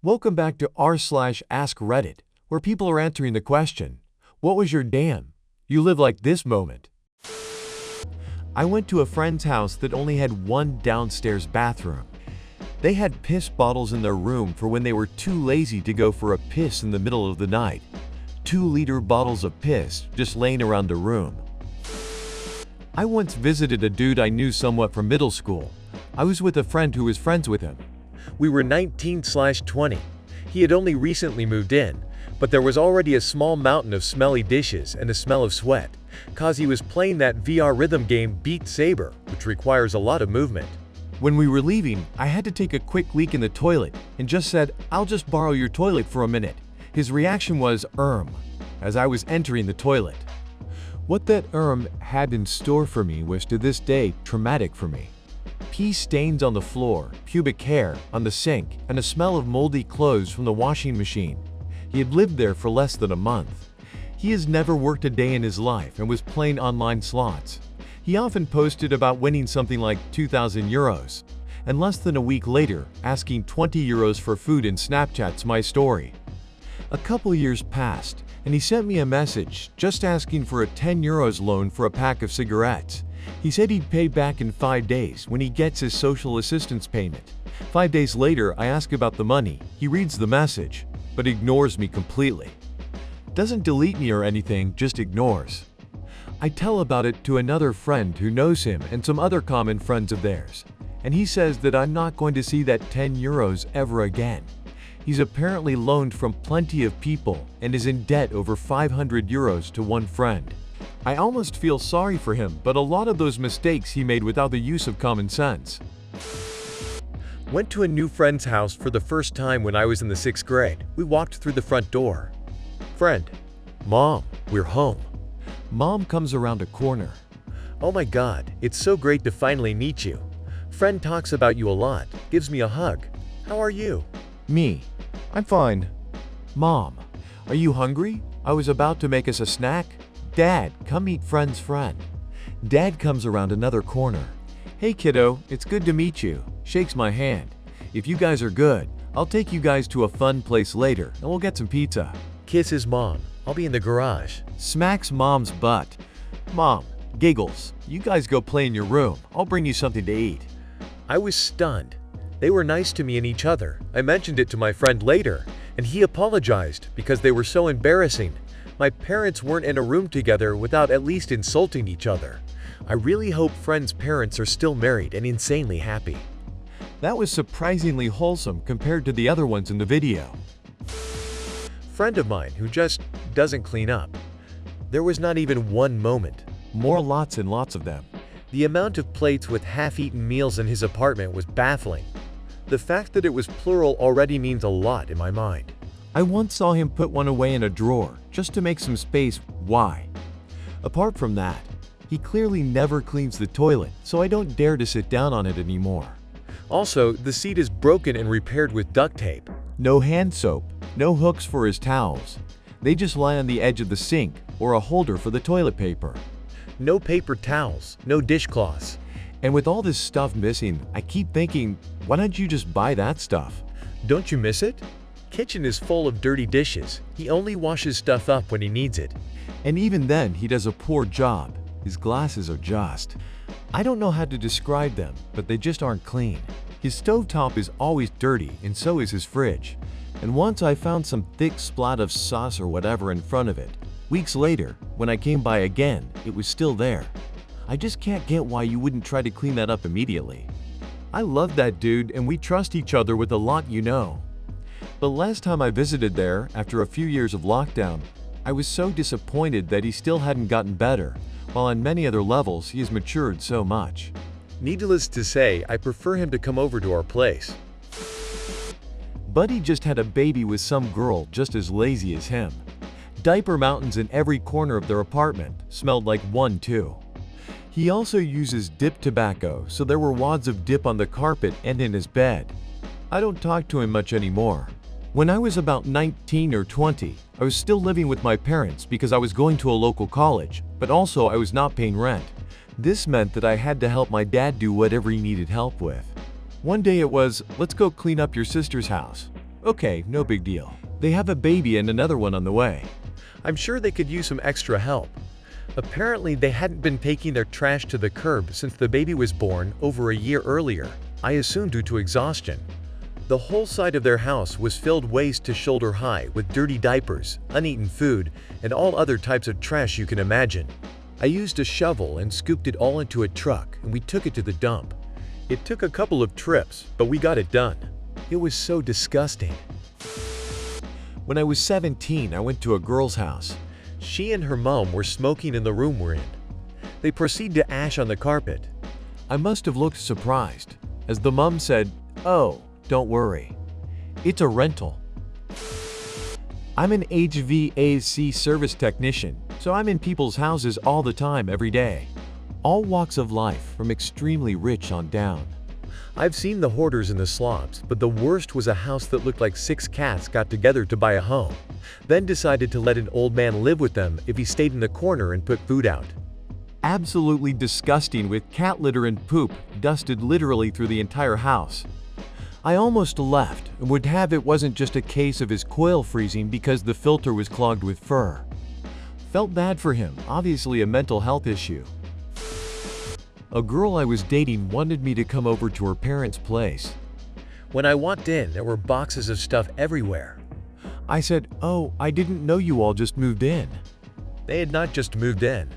Welcome back to r/AskReddit, where people are answering the question, what was your damn you live like this moment? I went to a friend's house that only had one downstairs bathroom. They had piss bottles in their room for when they were too lazy to go for a piss in the middle of the night. 2-liter bottles of piss just laying around the room. I once visited a dude I knew somewhat from middle school. I was with a friend who was friends with him. We were 19/20. He had only recently moved in, but there was already a small mountain of smelly dishes and a smell of sweat, cause he was playing that VR rhythm game Beat Saber, which requires a lot of movement. When we were leaving, I had to take a quick leak in the toilet and just said, "I'll just borrow your toilet for a minute." His reaction was, as I was entering the toilet. What that had in store for me was to this day traumatic for me. Pee stains on the floor, pubic hair on the sink, and a smell of moldy clothes from the washing machine. He had lived there for less than a month. He has never worked a day in his life and was playing online slots. He often posted about winning something like 2,000 euros, and less than a week later, asking 20 euros for food in Snapchat's My Story. A couple years passed, and he sent me a message just asking for a 10 euros loan for a pack of cigarettes. He said he'd pay back in 5 days when he gets his social assistance payment. 5 days later, I ask about the money. He reads the message, but ignores me completely. Doesn't delete me or anything, just ignores. I tell about it to another friend who knows him and some other common friends of theirs, and he says that I'm not going to see that 10 euros ever again. He's apparently loaned from plenty of people and is in debt over 500 euros to one friend. I almost feel sorry for him, but a lot of those mistakes he made without the use of common sense. Went to a new friend's house for the first time when I was in the 6th grade. We walked through the front door. Friend: "Mom, we're home." Mom comes around a corner. "Oh my God, it's so great to finally meet you. Friend talks about you a lot, gives me a hug. How are you?" Me: "I'm fine." Mom: "Are you hungry? I was about to make us a snack." Dad: "Come meet friend's friend." Dad comes around another corner. "Hey kiddo, it's good to meet you." Shakes my hand. "If you guys are good, I'll take you guys to a fun place later and we'll get some pizza." Kisses mom: "I'll be in the garage." Smacks mom's butt. Mom giggles: "You guys go play in your room, I'll bring you something to eat." I was stunned. They were nice to me and each other. I mentioned it to my friend later, and he apologized because they were so embarrassing. My parents weren't in a room together without at least insulting each other. I really hope friends' parents are still married and insanely happy. That was surprisingly wholesome compared to the other ones in the video. Friend of mine who just doesn't clean up. There was not even one moment. More lots and lots of them. The amount of plates with half-eaten meals in his apartment was baffling. The fact that it was plural already means a lot in my mind. I once saw him put one away in a drawer, just to make some space. Why? Apart from that, he clearly never cleans the toilet, so I don't dare to sit down on it anymore. Also, the seat is broken and repaired with duct tape. No hand soap, no hooks for his towels. They just lie on the edge of the sink, or a holder for the toilet paper. No paper towels, no dishcloths. And with all this stuff missing, I keep thinking, why don't you just buy that stuff? Don't you miss it? Kitchen is full of dirty dishes. He only washes stuff up when he needs it. And even then, he does a poor job. His glasses are just... I don't know how to describe them, but they just aren't clean. His stovetop is always dirty, and so is his fridge. And once I found some thick splat of sauce or whatever in front of it. Weeks later, when I came by again, it was still there. I just can't get why you wouldn't try to clean that up immediately. I love that dude, and we trust each other with a lot, you know. But last time I visited there, after a few years of lockdown, I was so disappointed that he still hadn't gotten better, while on many other levels he has matured so much. Needless to say, I prefer him to come over to our place. Buddy just had a baby with some girl just as lazy as him. Diaper mountains in every corner of their apartment, smelled like one too. He also uses dip tobacco, so there were wads of dip on the carpet and in his bed. I don't talk to him much anymore. When I was about 19 or 20, I was still living with my parents because I was going to a local college, but also I was not paying rent. This meant that I had to help my dad do whatever he needed help with. One day it was, "Let's go clean up your sister's house." Okay, no big deal. They have a baby and another one on the way. I'm sure they could use some extra help. Apparently, they hadn't been taking their trash to the curb since the baby was born over a year earlier, I assume due to exhaustion. The whole side of their house was filled waist to shoulder high with dirty diapers, uneaten food, and all other types of trash you can imagine. I used a shovel and scooped it all into a truck, and we took it to the dump. It took a couple of trips, but we got it done. It was so disgusting. When I was 17, I went to a girl's house. She and her mom were smoking in the room we're in. They proceed to ash on the carpet. I must have looked surprised, as the mom said, "Oh, don't worry. It's a rental." I'm an HVAC service technician, so I'm in people's houses all the time every day. All walks of life, from extremely rich on down. I've seen the hoarders and the slobs, but the worst was a house that looked like 6 cats got together to buy a home, then decided to let an old man live with them if he stayed in the corner and put food out. Absolutely disgusting, with cat litter and poop dusted literally through the entire house. I almost left and would have it wasn't just a case of his coil freezing because the filter was clogged with fur. Felt bad for him, obviously a mental health issue. A girl I was dating wanted me to come over to her parents' place. When I walked in, there were boxes of stuff everywhere. I said, "Oh, I didn't know you all just moved in." They had not just moved in.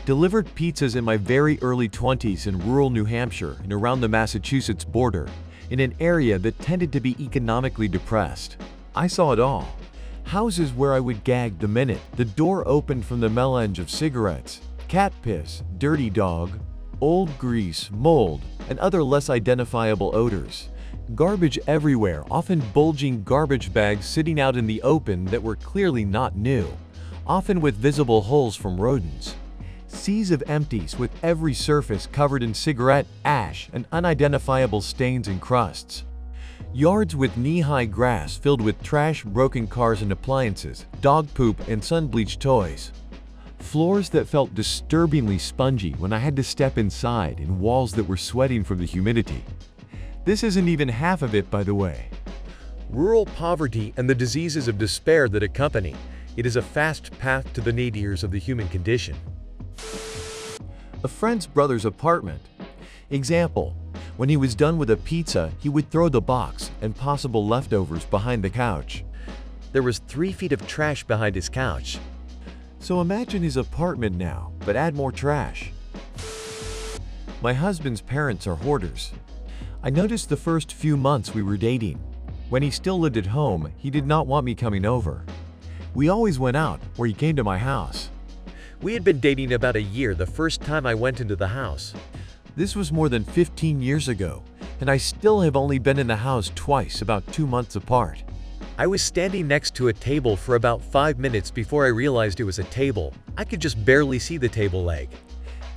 Delivered pizzas in my very early 20s in rural New Hampshire and around the Massachusetts border, in an area that tended to be economically depressed. I saw it all. Houses where I would gag the minute the door opened from the melange of cigarettes, cat piss, dirty dog, old grease, mold, and other less identifiable odors. Garbage everywhere, often bulging garbage bags sitting out in the open that were clearly not new, often with visible holes from rodents. Seas of empties with every surface covered in cigarette, ash, and unidentifiable stains and crusts. Yards with knee-high grass filled with trash, broken cars and appliances, dog poop, and sun-bleached toys. Floors that felt disturbingly spongy when I had to step inside, and walls that were sweating from the humidity. This isn't even half of it, by the way. Rural poverty and the diseases of despair that accompany it is a fast path to the nadirs of the human condition. A friend's brother's apartment. Example: when he was done with a pizza, he would throw the box and possible leftovers behind the couch. There was 3 feet of trash behind his couch. So imagine his apartment now, but add more trash. My husband's parents are hoarders. I noticed the first few months we were dating. When he still lived at home, he did not want me coming over. We always went out, or he came to my house. We had been dating about a year the first time I went into the house. This was more than 15 years ago, and I still have only been in the house twice, about 2 months apart. I was standing next to a table for about 5 minutes before I realized it was a table. I could just barely see the table leg.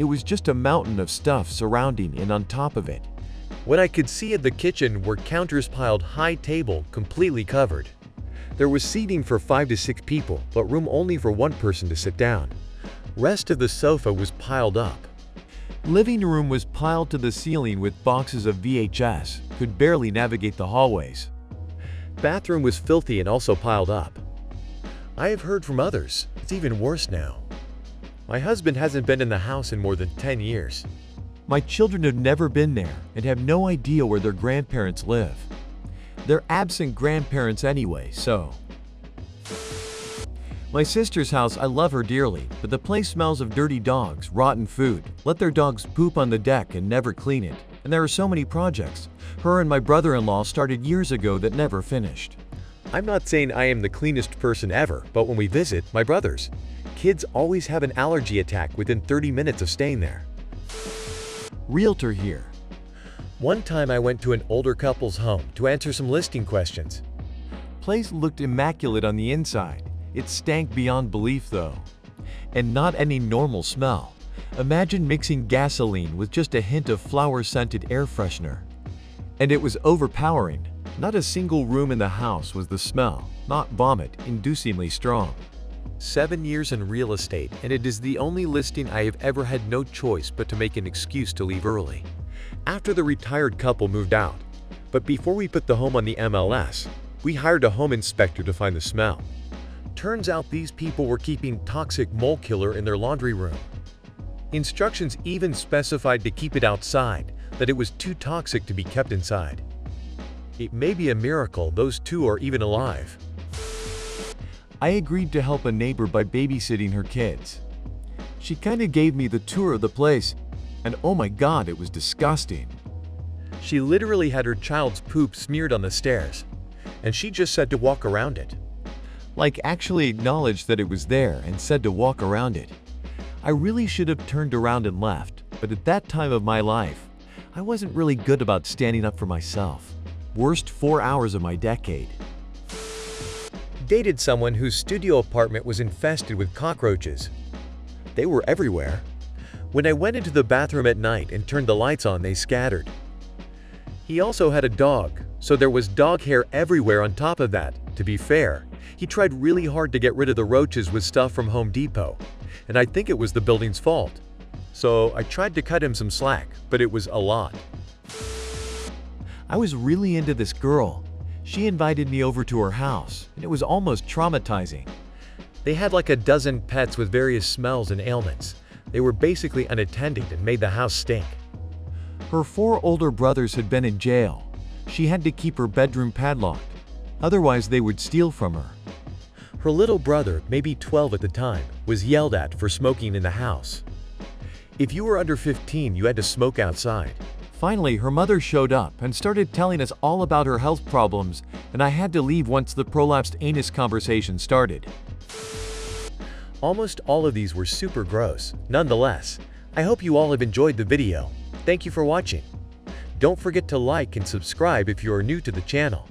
It was just a mountain of stuff surrounding and on top of it. What I could see at the kitchen were counters piled high, table completely covered. There was seating for 5 to 6 people, but room only for 1 person to sit down. Rest of the sofa was piled up. Living room was piled to the ceiling with boxes of VHS, could barely navigate the hallways. Bathroom was filthy and also piled up. I have heard from others, it's even worse now. My husband hasn't been in the house in more than 10 years. My children have never been there and have no idea where their grandparents live. They're absent grandparents anyway, so. My sister's house, I love her dearly, but the place smells of dirty dogs, rotten food, let their dogs poop on the deck and never clean it, and there are so many projects her and my brother-in-law started years ago that never finished. I'm not saying I am the cleanest person ever, but when we visit my brothers, kids always have an allergy attack within 30 minutes of staying there. Realtor here. One time I went to an older couple's home to answer some listing questions. Place looked immaculate on the inside. It stank beyond belief though. And not any normal smell. Imagine mixing gasoline with just a hint of flower-scented air freshener. And it was overpowering. Not a single room in the house was the smell, not vomit, inducingly strong. 7 years in real estate, and it is the only listing I have ever had no choice but to make an excuse to leave early. After the retired couple moved out, But before we put the home on the MLS, we hired a home inspector to find the smell. Turns out these people were keeping toxic mole killer in their laundry room. Instructions even specified to keep it outside, that it was too toxic to be kept inside. It may be a miracle those two are even alive. I agreed to help a neighbor by babysitting her kids. She kinda gave me the tour of the place, and oh my god, it was disgusting. She literally had her child's poop smeared on the stairs, and she just said to walk around it. Like actually acknowledged that it was there and said to walk around it. I really should have turned around and left, but at that time of my life, I wasn't really good about standing up for myself. Worst 4 hours of my decade. Dated someone whose studio apartment was infested with cockroaches. They were everywhere. When I went into the bathroom at night and turned the lights on, they scattered. He also had a dog, so there was dog hair everywhere on top of that. To be fair, he tried really hard to get rid of the roaches with stuff from Home Depot, and I think it was the building's fault. So I tried to cut him some slack, but it was a lot. I was really into this girl. She invited me over to her house, and it was almost traumatizing. They had like a dozen pets with various smells and ailments. They were basically unattended and made the house stink. Her 4 older brothers had been in jail. She had to keep her bedroom padlocked, otherwise they would steal from her. Her little brother, maybe 12 at the time, was yelled at for smoking in the house. If you were under 15, you had to smoke outside. Finally, her mother showed up and started telling us all about her health problems, and I had to leave once the prolapsed anus conversation started. Almost all of these were super gross. Nonetheless, I hope you all have enjoyed the video. Thank you for watching. Don't forget to like and subscribe if you are new to the channel.